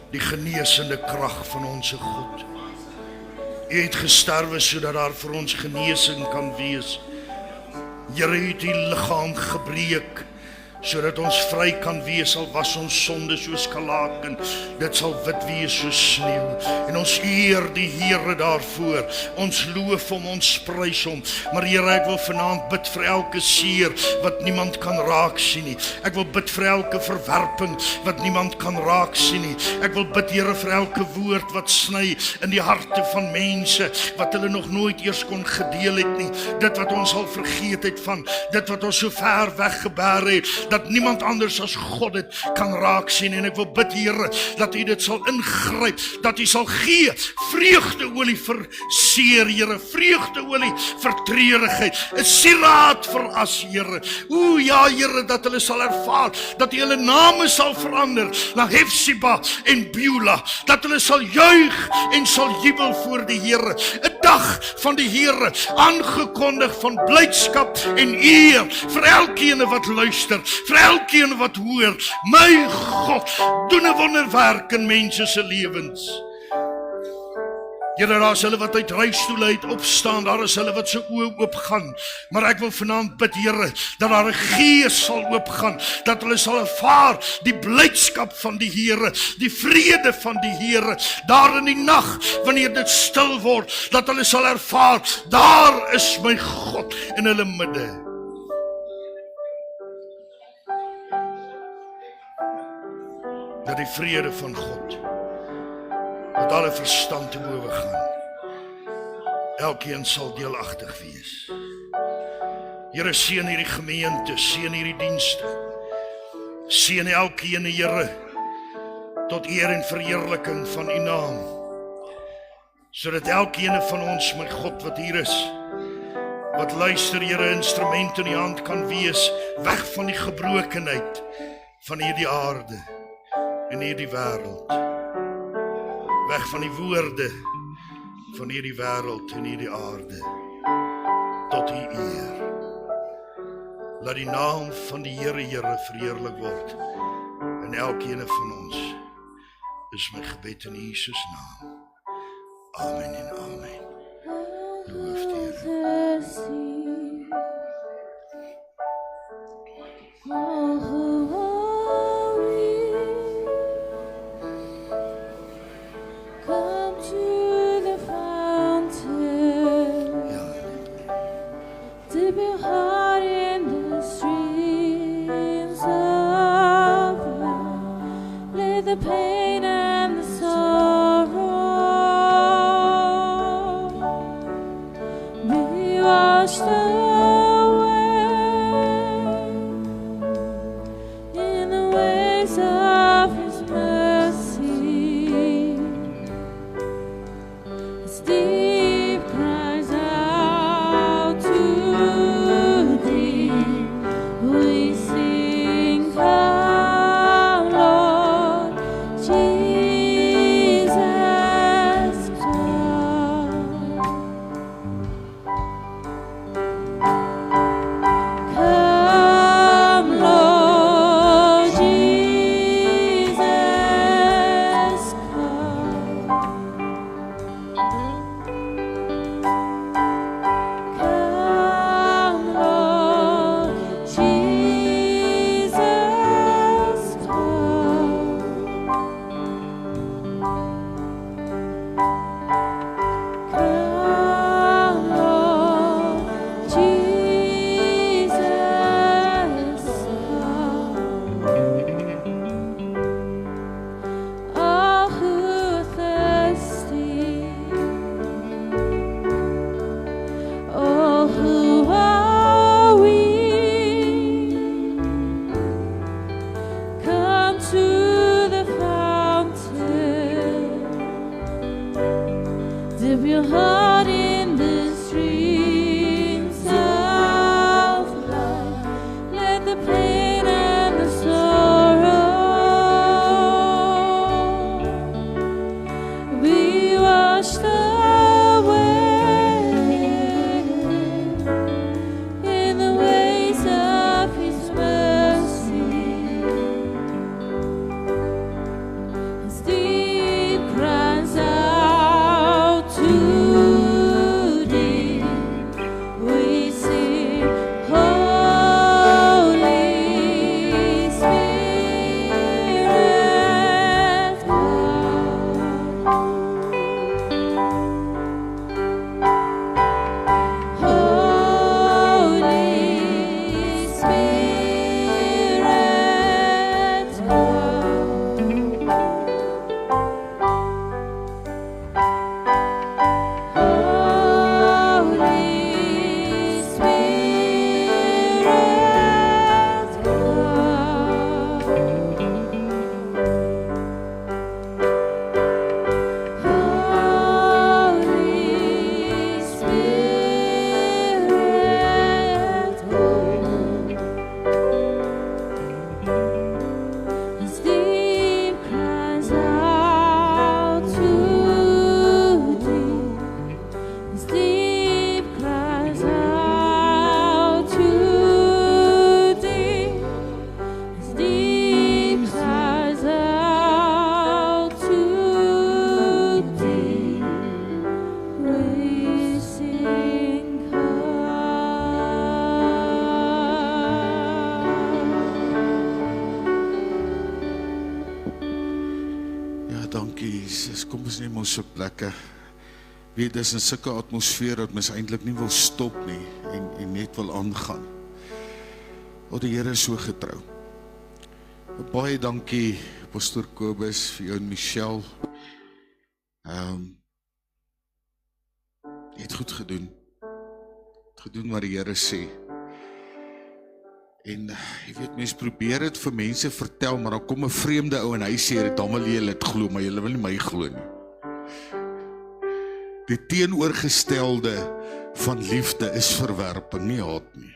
die genesende krag van ons God. U het gesterwe sodat daar vir ons genesing kan wees. Here, U het U liggaam gebreek sodat ons vry kan wees, al was ons sonde soos skalaken, dit sal wit wees soos sneeu. En ons eer die Here daarvoor, ons loof hom, ons prys hom. Maar Here, ek wil vanaand bid vir elke seer wat niemand kan raak sien nie. Ek wil bid vir elke verwerping wat niemand kan raak sien nie. Ek wil bid, Here, vir elke woord wat sny in die harte van mense wat hulle nog nooit eers kon gedeel het nie. Dit wat ons al vergeet het van, dit wat ons so ver weggeberg het, dat niemand anders as God dit kan raak sien. En ek wil bid, Here, dat U dit sal ingryp, dat U sal gee vreugdeolie vir seer, Here, vreugdeolie vir treurigheid, 'n sieraad vir as, Here. O ja, Here, dat hulle sal ervaar dat U hulle name sal verander na Hefsiba en Beulah, dat hulle sal juig en sal jubel voor die Here. 'n Dag van die Here, aangekondig van blydskap en eer vir elkeen wat luister, vir elkeen wat hoor. My God, doen 'n wonderwerk in mense se lewens. Here, daar is hulle wat uit reistoele uit opstaan, daar is hulle wat se oë oopgaan. Maar ek wil vanaand bid, Here, dat daar 'n gees sal oopgaan, dat hulle sal ervaar die blydskap van die Here, die vrede van die Here, daar in die nag, wanneer dit stil word, dat hulle sal ervaar, daar is my God in hulle midde. Dat die vrede van God, wat alle verstand te bowe gaan, elkeen sal deelagtig wees. Here, seën hierdie gemeente, seën hierdie dienste, seën elkeen, Here, tot eer en verheerliking van U naam, sodat elkeen van ons, my God, wat hier is, wat luister, Here, instrument in U hand kan wees, weg van die gebrokenheid van hierdie aarde en hierdie wêreld, weg van die woorde van hierdie wêreld en hierdie aarde, tot U eer. Laat die naam van die Here, Here, verheerlik word in elkeen van ons. Dis my gebed in Jesus naam. Amen en amen. Loof die Here. The pain and the sorrow be washed away in the waves of His mercy. As deep cries out to Thee, we sing, come, Lord Jesus, come. Come, Lord Jesus, come. Come, Lord Jesus, come. Come, Lord Jesus, come. All who are thirsty, all who are weak, come to the fountain. Dip your heart in the streams of life. Let the pain and the sorrow be washed away in the way kom ons neem ons op plekke. Weet, dis in sulke atmosfeer dat mens eintlik nie wil stop nie en net wil aangaan. Want die Here is so getrou. Baie dankie, Pastor Kobus, vir jou en Michelle. Jy het goed gedoen. Gedoen wat die Here sê. En jy weet, mens probeer dit vir mense vertel, maar dan kom 'n vreemde ou en hy sê dit, dan wil jy dit glo, maar jy wil nie my glo nie. Die teenoorgestelde van liefde is verwerping, nie haat nie.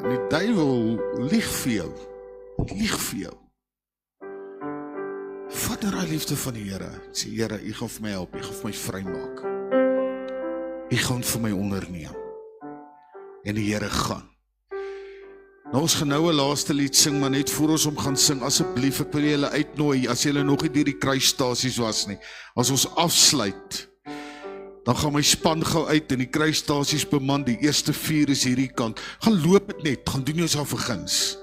En die duiwel lieg vir jou. Lieg vir jou. Vat daai liefde van die Here. Sê, Here, U gaan vir my help, U gaan vir my vrymaak. U gaan vir my onderneem. En die Here gaan. Nou ons gaan nou 'n laaste lied sing, maar net voor ons om gaan sing, asseblief, ek wil julle uitnooi, as julle nog nie deur die kruisstasies was nie, as ons afsluit, dan gaan my span gou uit en die kruisstasies beman, die eerste 4 is hierdie kant, gaan loop dit net, gaan doen jouself 'n guns,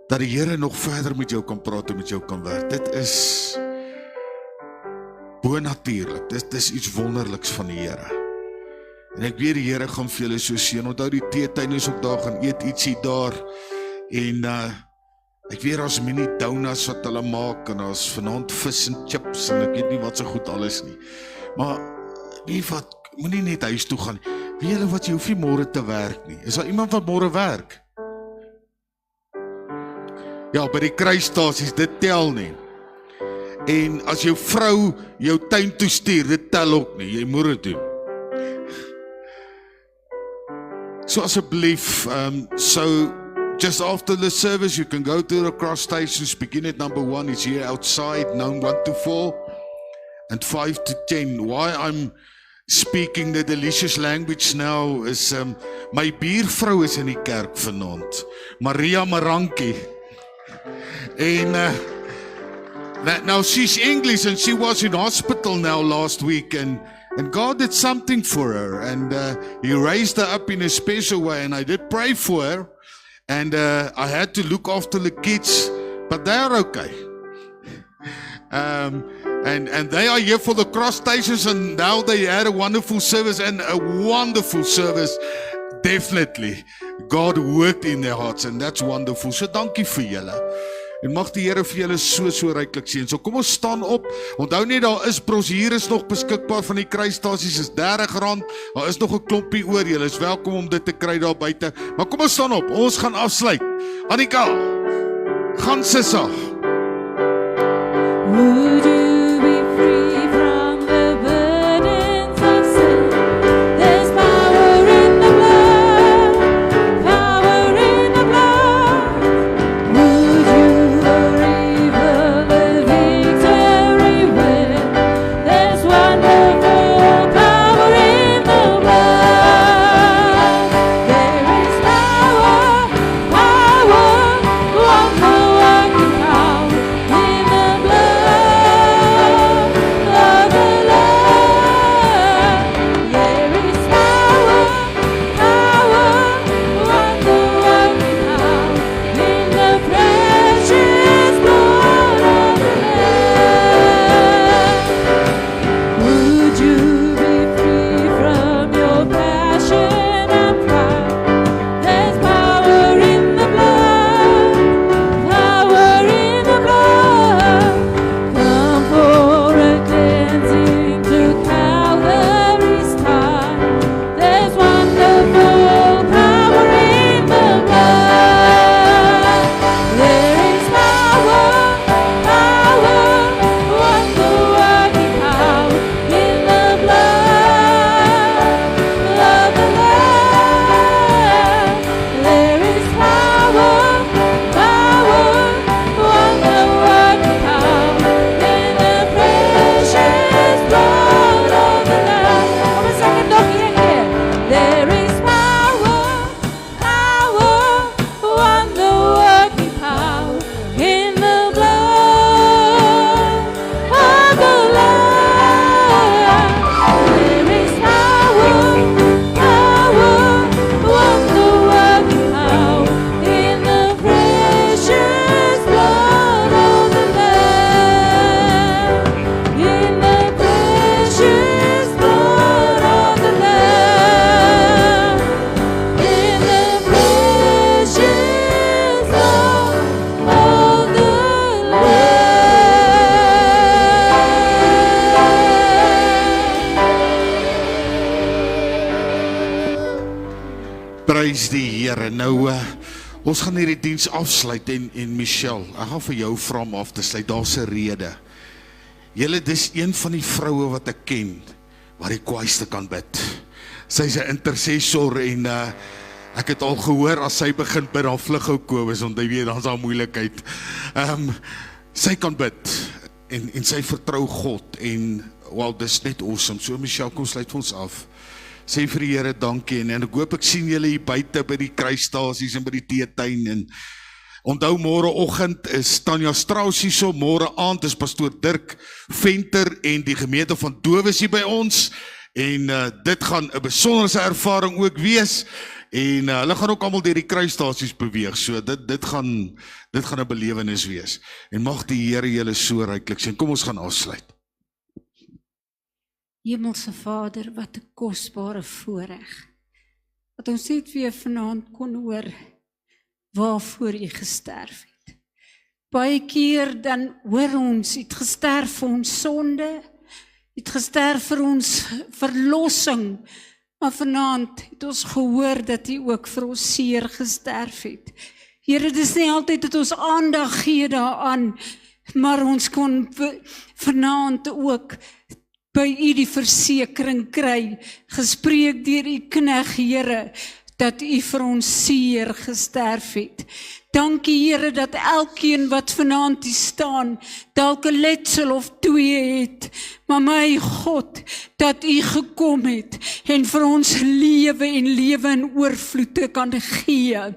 dat die Here nog verder met jou kan praat en met jou kan werk. Dit is bonatuurlik, dit is iets wonderliks van die Here. En ek weet die Here gaan vir julle so seën. Onthou die teetuin is ook daar, gaan eet ietsie daar. En ek weet daar's mini donuts wat hulle maak en daar's vanaand vis en chips en ek weet nie wat so goed alles nie. Maar nie wat, moenie net huis toe gaan. Weet julle wat, jy hoef nie môre te werk nie. Is daar iemand wat môre werk? Ja, by die kruisstasies, dit tel nie. En as jou vrou jou tuin toe stuur, dit tel ook nie. Jy moet dit doen. So asseblief, so just after the service, you can go to the cross stations, begin at number 1, it's here outside, now 1 to 4, and 5 to 10. Why I'm speaking the delicious language now is, my buurvrou is in die kerk vanaand, Maria Maranki, and now she's English and she was in hospital now last week, and God did something for her, and He raised her up in a special way, and I did pray for her, and I had to look after the kids, but they are okay. And they are here for the cross stations, and now they had a wonderful service, definitely. God worked in their hearts, and that's wonderful. So dankie vir julle. En mag die Here vir julle so ryklik seën. So kom ons staan op. Onthou net, daar is brosjures is nog beskikbaar van die kruisstasies, is R30. Daar is nog 'n klompie oor. Julle is welkom om dit te kry daar buite. Maar kom ons staan op. Ons gaan afsluit. Annika, gaan sissa. Would you be free from the burdens of sin? There's power in the blood, power in the blood. Would you believe the victory win? There's wonderful power in the blood. There is power, power, wonder working power in the blood. Prys die Here. Nou, ons gaan hierdie diens afsluit en Michelle, ek gaan vir jou vra om af te sluit, daar's 'n rede. Julle, dis een van die vroue wat ek ken, wat die kwaaiste kan bid. Sy's 'n intercessor en ek het al gehoor, as sy begin bid, dan vlug ou Kobus, want hy weet, dan's daar moeilikheid. Sy kan bid, en sy vertrou God, en, wel, dis net awesome. So Michelle, kom sluit vir ons af. Sê vir die Here dankie, en ek hoop ek sien julle hier buite by die kruisstasies en by die teetuin, en onthou, môreoggend is Tanya Strauss hier so, môre aand is pastoor Dirk Venter en die gemeente van Dowes hier by ons, en dit gaan 'n besonderse ervaring ook wees, en hulle gaan ook almal deur die kruisstasies beweeg, so dit gaan 'n belewenis wees, en mag die Here julle so ryklik sien. Kom ons gaan afsluit. Hemelse Vader, wat 'n kosbare voorreg, dat ons net weer vanaand kon hoor waarvoor U gesterf het. Baie keer dan hoor ons, U het gesterf vir ons sonde, U het gesterf vir ons verlossing, maar vanaand het ons gehoor dat U ook vir ons seer gesterf het. Here, dit is nie altyd dat ons aandag gee daaraan, maar ons kon vanaand ook by U die versekering kry, gespreek deur U knegg, Here, dat U vir ons seer gesterf het. Dankie, Here, dat elkeen wat vanaand hier staan, dalk 'n letsel of 2 het, maar my God, dat U gekom het, en vir ons lewe en lewe in oorvloed te kan gee.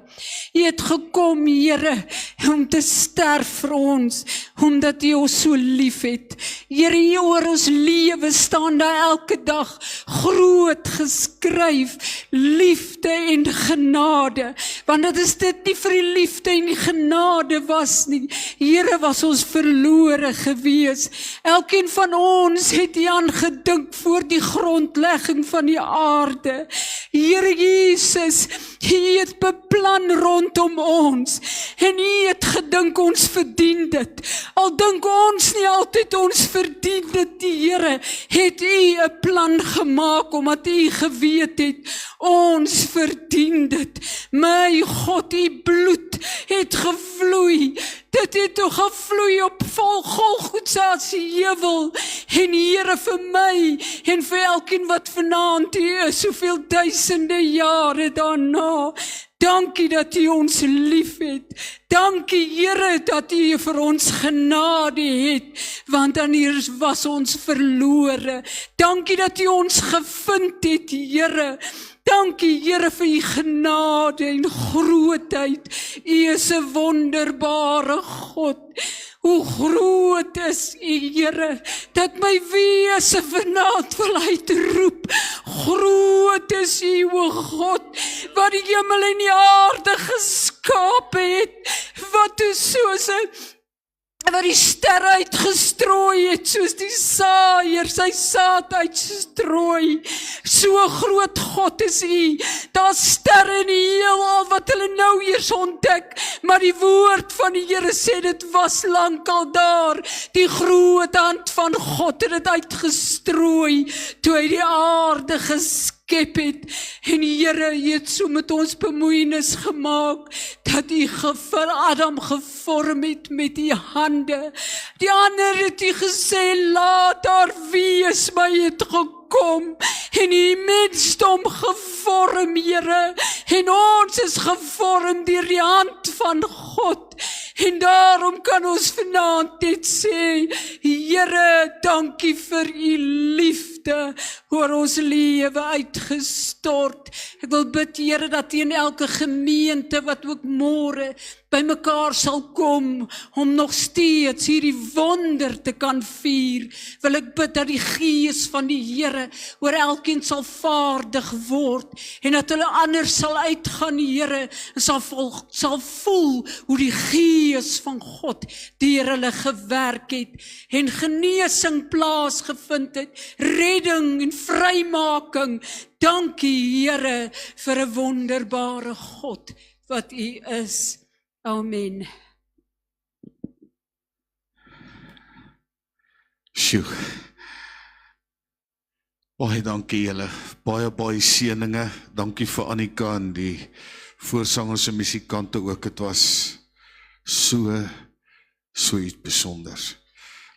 U het gekom, Here, om te sterf vir ons, omdat U ons so lief het. Here, hier oor ons lewe staan daar elke dag groot geskryf, liefde en genade, want dit is dit nie vir die liefde en die genade was nie. Here, was ons verlore gewees. Elkeen van ons het U aangedink voor die grondlegging van die aarde. Here Jesus, U het beplan rondom ons, en U het gedink ons verdien dit. Al dink ons nie altyd ons verdien dit, die Here, het U 'n plan gemaak, omdat U geweet het, ons verdien dit. My God, U bloed het gevloei, dit het toch gevloei op Golgotha se heuwel, en Here, vir my, en vir elkeen wat vanaand hier is, soveel duisende jare daarna. Dankie dat U ons lief het. Dankie, Here, dat U vir ons genade het, want dan hier was ons verlore. Dankie dat U ons gevind het, Here. Dankie, Here, vir U genade en grootheid. U is 'n wonderbare God. Hoe groot is U, Here, dat my wese vanaand wil uitroep. Groot is U, o God, wat die hemel en die aarde geskaap het, wat is soos 'n wat die sterre uitgestrooi het, soos die saaier sy saad uitstrooi. So groot God is U. Daar's sterre in die heelal wat hulle nou eers ontdek, maar die woord van die Here sê dit was lankal daar. Die groot hand van God het dit uitgestrooi, toe hy die aarde geskep het. En die Here het so met ons bemoeienis gemaak, dat U vir Adam gevorm het met die hande. Die ander het U gesê, laat daar wees, maar U het gekom, en die mensdom gevorm, Here, en ons is gevorm deur die hand van God, en daarom kan ons vanaand net sê, Here, dankie vir U liefde, oor ons lewe uitgestort. Ek wil bid, Here, dat U in elke gemeente, wat ook môre by mekaar sal kom, om nog steeds hierdie wonder te kan vier, wil ek bid dat die Gees van die Here oor elkeen sal vaardig word, en dat hulle anders sal uitgaan, Here, en sal voel hoe die Gees van God deur hulle gewerk het, en genesing plaasgevind het, redding en vrymaking. Dankie, Here, vir 'n wonderbare God wat U is. Amen. Sjoe. Baie dankie julle, baie seëninge, dankie vir Annika en die voorsangers en musikante ook, het was so iets besonders.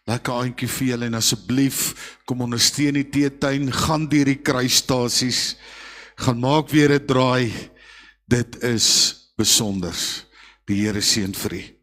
Lekker aandjie vir julle en asseblief, kom ondersteun die teetuin, gaan deur die kruisstasies, gaan maak weer 'n draai, dit is besonders. Die Here seën vir u.